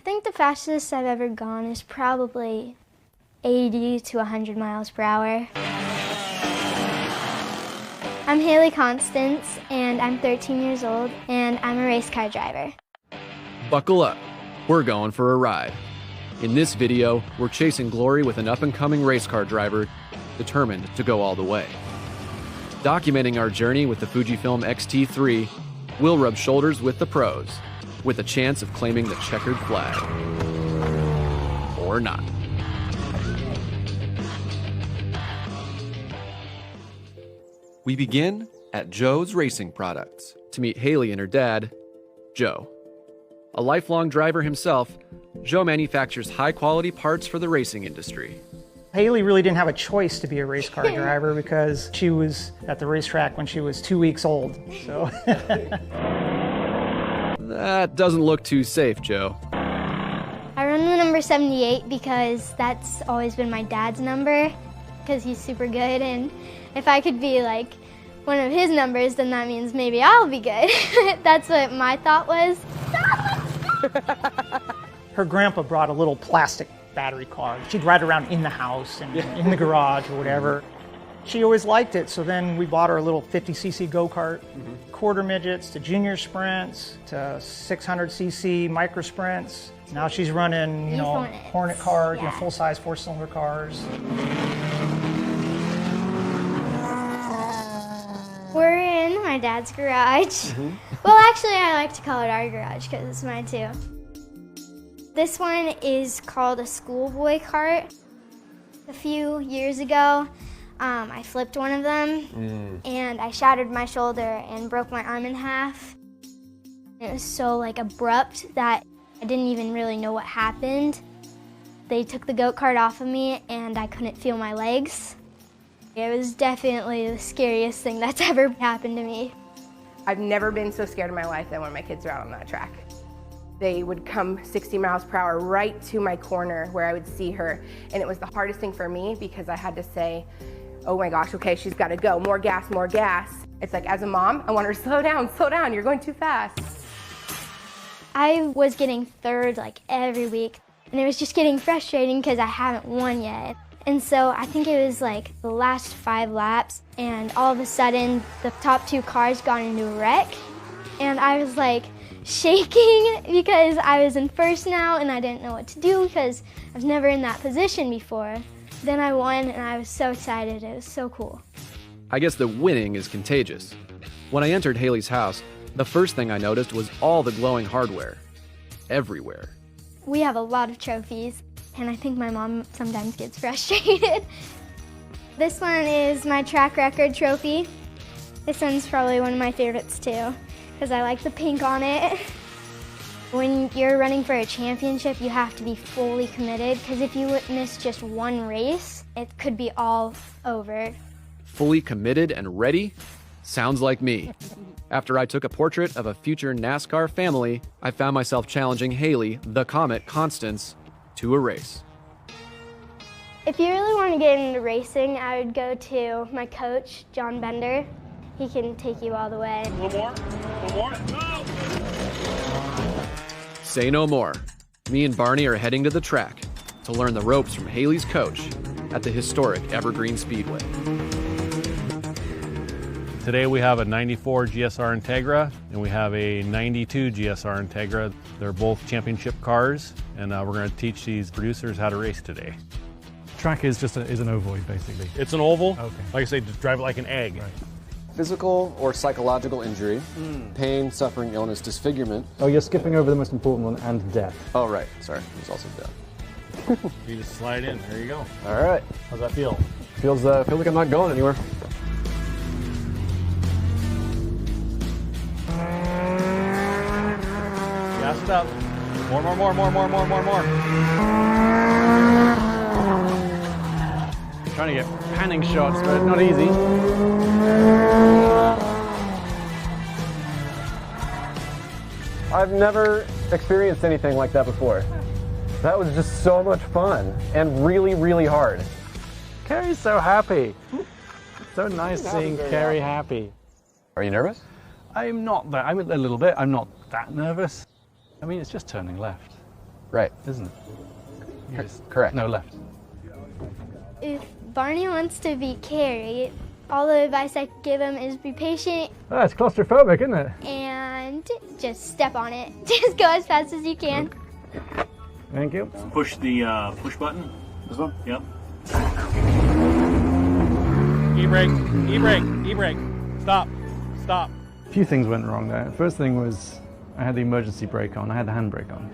I think the fastest I've ever gone is probably 80 to 100 miles per hour. I'm Haley Constance, and I'm 13 years old, and I'm a race car driver. Buckle up, we're going for a ride. In this video, we're chasing glory with an up-and-coming race car driver determined to go all the way. Documenting our journey with the Fujifilm X-T3, we'll rub shoulders with the pros, with a chance of claiming the checkered flag. Or not. We begin at Joe's Racing Products to meet Haley and her dad, Joe. A lifelong driver himself, Joe manufactures high-quality parts for the racing industry. Haley really didn't have a choice to be a race car driver because she was at the racetrack when she was 2 weeks old. So That doesn't look too safe, Joe. I run the number 78 because that's always been my dad's number, because he's super good, and if I could be like one of his numbers, then that means maybe I'll be good. That's what my thought was. her grandpa brought a little plastic battery car. She'd ride around in the house and in the garage or whatever. She always liked it, so then we bought her a little 50cc go-kart, quarter midgets to junior sprints to 600cc micro sprints. Now she's running, Hornet cars, full-size four-cylinder cars. We're in my dad's garage. Well, actually, I like to call it our garage because it's mine too. This one is called a schoolboy cart. A few years ago, I flipped one of them and I shattered my shoulder and broke my arm in half. It was so abrupt that I didn't even really know what happened. They took the go-kart off of me and I couldn't feel my legs. It was definitely the scariest thing that's ever happened to me. I've never been so scared in my life than when my kids are out on that track. They would come 60 miles per hour right to my corner where I would see her, and it was the hardest thing for me because I had to say, oh my gosh, okay, she's got to go, more gas, more gas. It's like, as a mom, I want her to slow down, you're going too fast. I was getting third every week, and it was just getting frustrating because I haven't won yet. And so I think it was the last 5 laps, and all of a sudden the top 2 cars got into a wreck, and I was shaking because I was in first now and I didn't know what to do because I was never in that position before. Then I won and I was so excited. It was so cool. I guess the winning is contagious. When I entered Haley's house, the first thing I noticed was all the glowing hardware. Everywhere. We have a lot of trophies, and I think my mom sometimes gets frustrated. This one is my track record trophy. This one's probably one of my favorites too, because I like the pink on it. When you're running for a championship, you have to be fully committed, because if you miss just one race, it could be all over. Fully committed and ready? Sounds like me. After I took a portrait of a future NASCAR family, I found myself challenging Haley, the Comet Constance, to a race. If you really want to get into racing, I would go to my coach, John Bender. He can take you all the way. A little more, go! Say no more. Me and Barney are heading to the track to learn the ropes from Haley's coach at the historic Evergreen Speedway. Today we have a 94 GSR Integra and we have a 92 GSR Integra. They're both championship cars, and we're going to teach these producers how to race today. Track is just is an ovoid, basically. It's an oval. Okay. Like I say, just drive it like an egg. Right. Physical or psychological injury, pain, suffering, illness, disfigurement. Oh, you're skipping over the most important one, and death. Oh, right. Sorry. There's also death. You just slide in. There you go. All right. How's that feel? Feels like I'm not going anywhere. Gas it up. More. Trying to get panning shots, but not easy. I've never experienced anything like that before. That was just so much fun and really, really hard. Carrie's so happy. It's so nice seeing Carrie happy. Are you nervous? I'm not that. I'm a little bit. I'm not that nervous. I mean, it's just turning left. Right. isn't it? Correct. No, left. If Barney wants to be Carrie, all the advice I could give him is be patient Oh, it's claustrophobic, isn't it? and just step on it. Just go as fast as you can. Thank you. Push the push button. This one? Yep. E-brake, e-brake, e-brake. Stop, stop. A few things went wrong there. First thing was I had the emergency brake on. I had the handbrake on.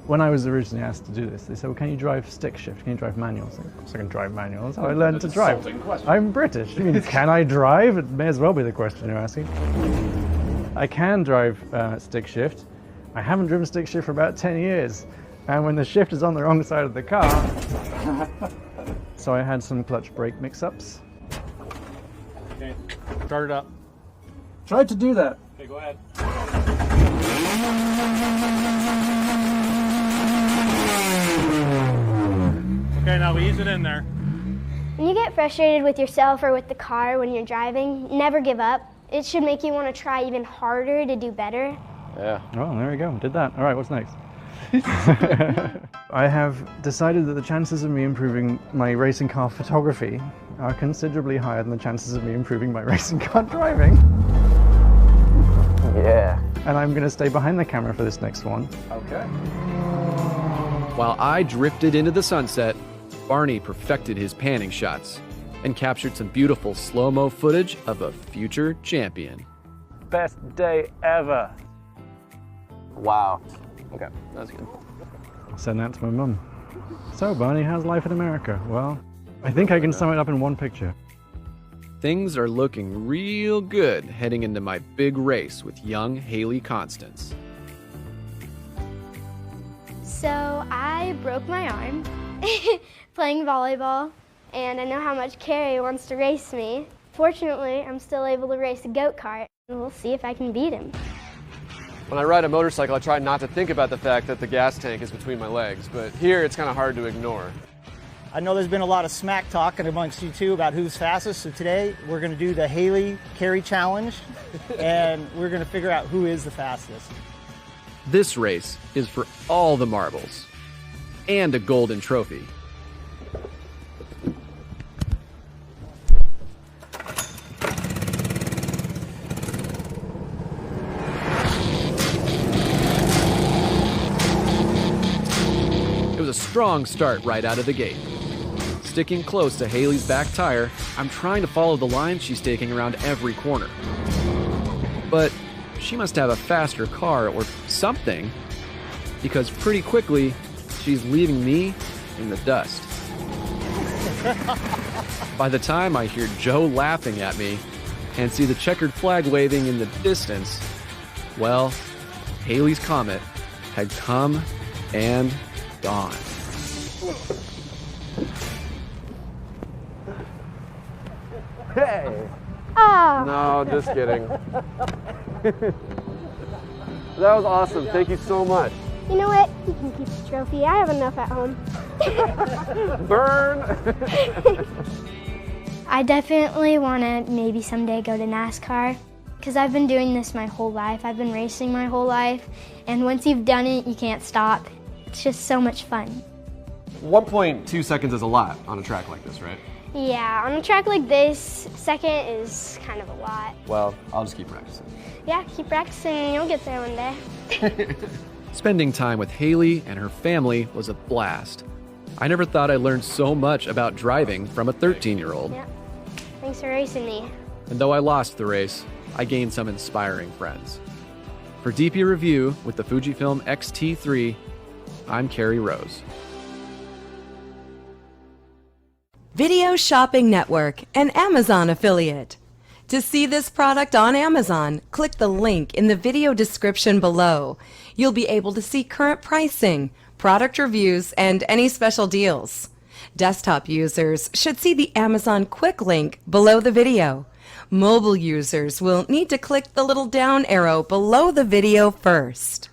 When I was originally asked to do this, they said, well, can you drive stick shift? Can you drive manual? I I can drive manual. That's how I learned to drive. I'm British. I mean, can I drive? It may as well be the question you're asking. I can drive stick shift. I haven't driven stick shift for about 10 years. And when the shift is on the wrong side of the car, so I had some clutch brake mix-ups. Okay, start it up. Tried to do that. Okay, go ahead. Okay, now ease it in there. When you get frustrated with yourself or with the car when you're driving, never give up. It should make you want to try even harder to do better. Yeah. Oh, there we go. Did that. All right, what's next? I have decided that the chances of me improving my racing car photography are considerably higher than the chances of me improving my racing car driving. Yeah. And I'm going to stay behind the camera for this next one. Okay. While I drifted into the sunset, Barney perfected his panning shots and captured some beautiful slow-mo footage of a future champion. Best day ever. Wow. Okay, that's good. Send that to my mum. So, Barney, how's life in America? Well, I think I can sum it up in one picture. Things are looking real good heading into my big race with young Haley Constance. So I broke my arm playing volleyball, and I know how much Carrie wants to race me. Fortunately, I'm still able to race a goat kart, and we'll see if I can beat him. When I ride a motorcycle, I try not to think about the fact that the gas tank is between my legs, but here it's kind of hard to ignore. I know there's been a lot of smack talking amongst you two about who's fastest, so today we're going to do the Haley Carrie Challenge, and we're going to figure out who is the fastest. This race is for all the marbles and a golden trophy. It was a strong start right out of the gate. Sticking close to Haley's back tire, I'm trying to follow the line she's taking around every corner. But she must have a faster car or something, because pretty quickly, she's leaving me in the dust. By the time I hear Joe laughing at me and see the checkered flag waving in the distance, well, Haley's Comet had come and gone. Hey! Oh, No, just kidding. That was awesome. Thank you so much. you know what? You can keep the trophy. I have enough at home. Burn! I definitely want to maybe someday go to NASCAR, because I've been doing this my whole life. I've been racing my whole life, and once you've done it, you can't stop. It's just so much fun. 1.2 seconds is a lot on a track like this, right? Yeah, on a track like this, second is kind of a lot. Well, I'll just keep practicing. Yeah, keep practicing and you'll get there one day. Spending time with Haley and her family was a blast. I never thought I learned so much about driving from a 13-year-old. Yeah, thanks for racing me. And though I lost the race, I gained some inspiring friends. For DP Review with the Fujifilm X-T3, I'm Carrie Rose. Video Shopping Network, an Amazon affiliate. To see this product on Amazon, click the link in the video description below. You'll be able to see current pricing, product reviews, and any special deals. Desktop users should see the Amazon quick link below the video. Mobile users will need to click the little down arrow below the video first.